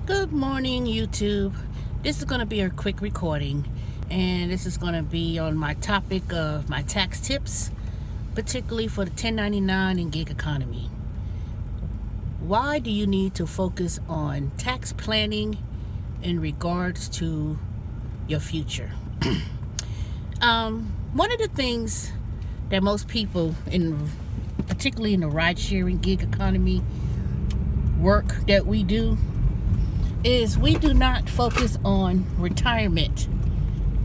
Good morning, YouTube. This is going to be a quick recording, and this is going to be on my topic of my tax tips, particularly for the 1099 and gig economy. Why do you need to focus on tax planning in regards to your future? One of the things that most people, particularly in the ride-sharing gig economy work that we do, is we do not focus on retirement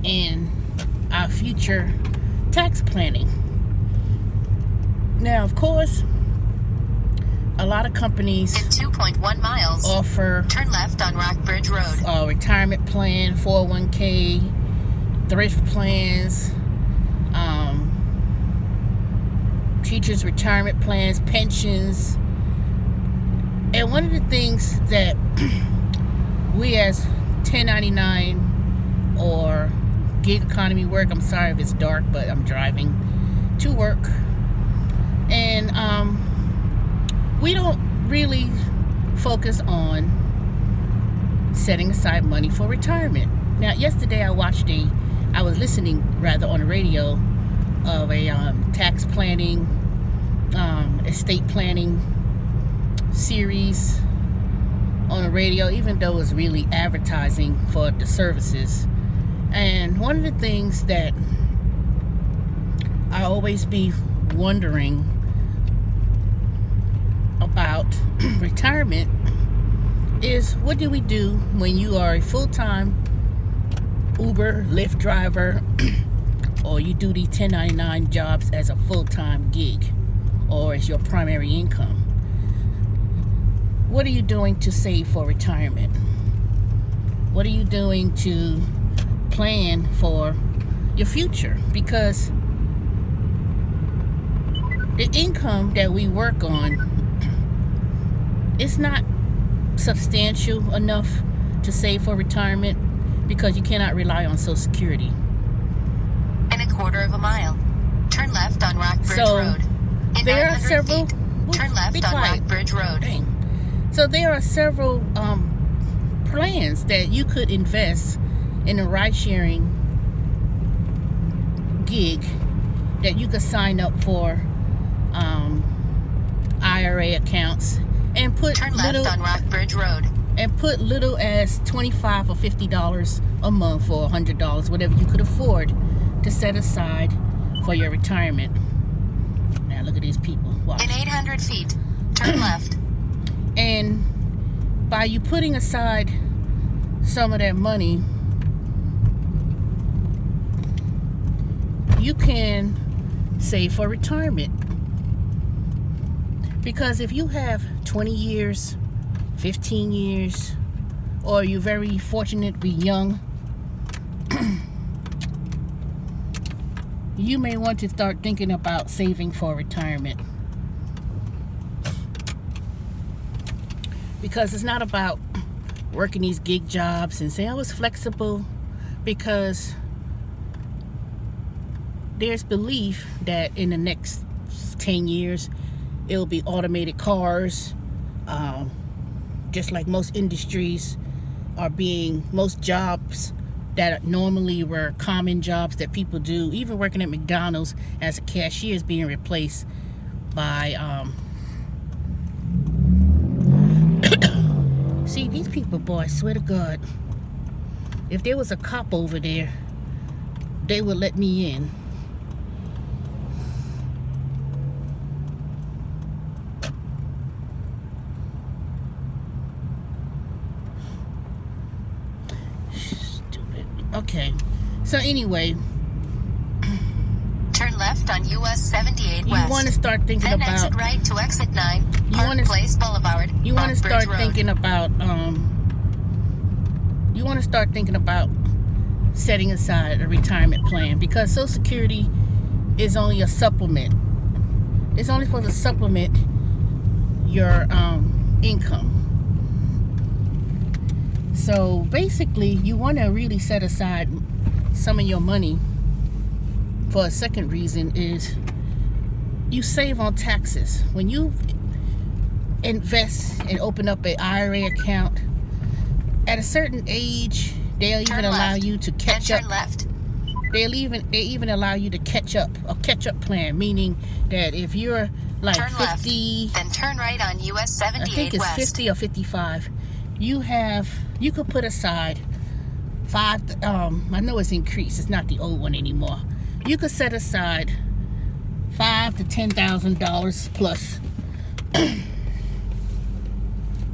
and our future tax planning. Now, of course, a lot of companies in 2.1 miles offer turn left on Rockbridge Road. Retirement plan, 401k, thrift plans, teachers' retirement plans, pensions. And one of the things that we as 1099 or gig economy work, I'm sorry if it's dark, but I'm driving to work, and we don't really focus on setting aside money for retirement. Now, yesterday I was listening on the radio of a tax planning, estate planning series on the radio, even though it's really advertising for the services. And one of the things that I always be wondering about retirement is, what do we do when you are a full-time Uber, Lyft driver, or you do these 1099 jobs as a full-time gig or as your primary income? What are you doing to save for retirement? What are you doing to plan for your future? Because the income that we work on is not substantial enough to save for retirement, because you cannot rely on Social Security. In a quarter of a mile, turn left on Rockbridge Road. In there are 900 several. feet, turn left on Rockbridge Road. Dang. So there are several plans that you could invest in a ride-sharing gig that you could sign up for IRA accounts and put turn left on Rockbridge Road and put little as $25 or $50 a month or $100, whatever you could afford to set aside for your retirement. Now look at these people. Watch. In 800 feet, turn left. And by you putting aside some of that money, you can save for retirement. Because if you have 20 years, 15 years, or you're very fortunate to be young, you may want to start thinking about saving for retirement. Because it's not about working these gig jobs and saying, oh, it's flexible, because there's belief that in the next 10 years it'll be automated cars, just like most industries most jobs that normally were common jobs that people do, even working at McDonald's as a cashier, is being replaced by see, these people, boy, I swear to God, if there was a cop over there, they would let me in. Stupid. Okay. So anyway, turn left on US 78 West. You want to start thinking then about exit right to exit 9 Park Place Boulevard. You want to start Road. thinking about setting aside a retirement plan, because Social Security is only a supplement. It's only supposed to supplement your income. So basically, you want to really set aside some of your money. For a second reason is you save on taxes. When you invest and open up an IRA account, at a certain age, they'll Turn even allow left. you to Then catch turn up. left. They even allow you to catch up, a catch-up plan, meaning that if you're like Turn 50, left. Then turn right on US I 78 think it's West. 50 or 55, you could put aside I know it's increased, it's not the old one anymore. You could set aside $5,000 to $10,000 plus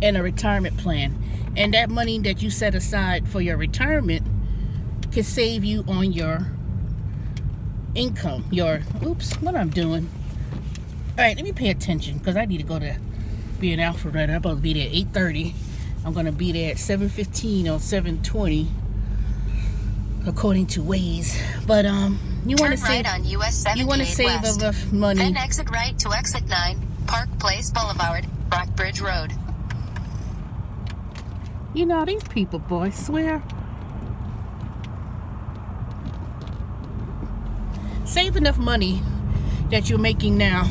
in a retirement plan, and that money that you set aside for your retirement can save you on your income. What I'm doing. All right, let me pay attention because I need to go to be an Alpharetta. I'm supposed to be there at 8:30. I'm gonna be there at 7:15 or 7:20, according to Waze. But you want to Turn right save. on US 78 You want to save West. enough money. Then exit right to exit 9, Park Place Boulevard, Rockbridge Road. You know these people, boy, swear. Save enough money that you're making now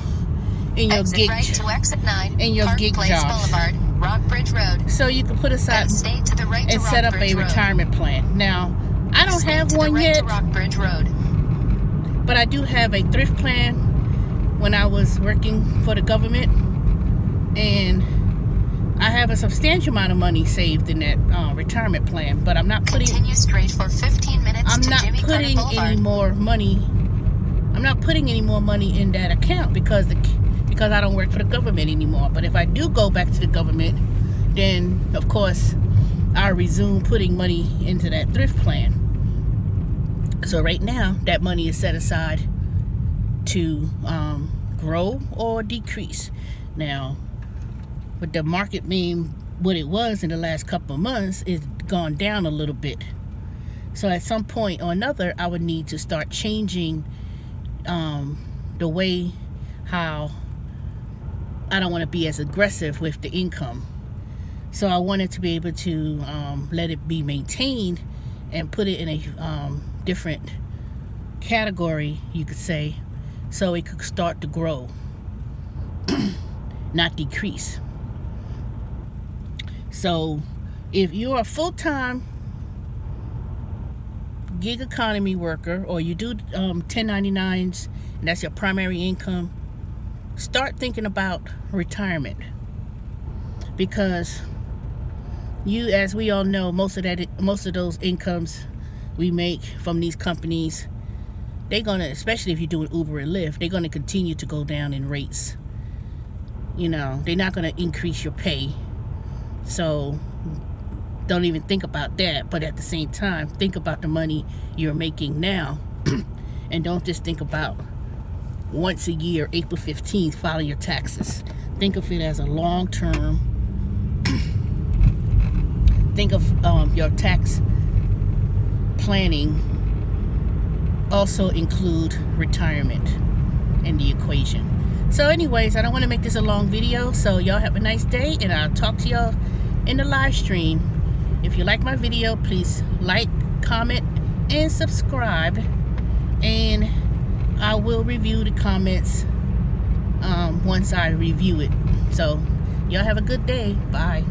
in your Exit gig, right to exit 9, in your Park gig Place jobs, Boulevard, Rockbridge Road. so you can put aside Then stay to the right to and set up a Rockbridge Road. retirement plan. Now, I don't Stay have to one the right yet, to Rockbridge Road. but I do have a thrift plan when I was working for the government, and I have a substantial amount of money saved in that retirement plan. But I'm not putting. Continue straight for 15 minutes I'm to not Jimmy Carter putting Boulevard. any more money. I'm not putting any more money in that account because I don't work for the government anymore. But if I do go back to the government, then of course I'll resume putting money into that thrift plan. So right now that money is set aside to grow or decrease. Now, with the market being what it was in the last couple of months, it's gone down a little bit. So at some point or another, I would need to start changing the way how I don't want to be as aggressive with the income. So I wanted to be able to let it be maintained and put it in a different category, you could say, so it could start to grow, not decrease. So if you're a full-time gig economy worker, or you do 1099s and that's your primary income, start thinking about retirement, because as we all know, most of those incomes we make from these companies, they're gonna, especially if you're doing Uber and Lyft, they're gonna continue to go down in rates. You know, they're not gonna increase your pay. So don't even think about that. But at the same time, think about the money you're making now and don't just think about once a year, April 15th, filing your taxes. Think of it as a long term. Think of your tax planning also include retirement in the equation. So anyways, I don't want to make this a long video, so y'all have a nice day, and I'll talk to y'all in the live stream. If you like my video, please like, comment, and subscribe, and I will review the comments once I review it. So y'all have a good day. Bye.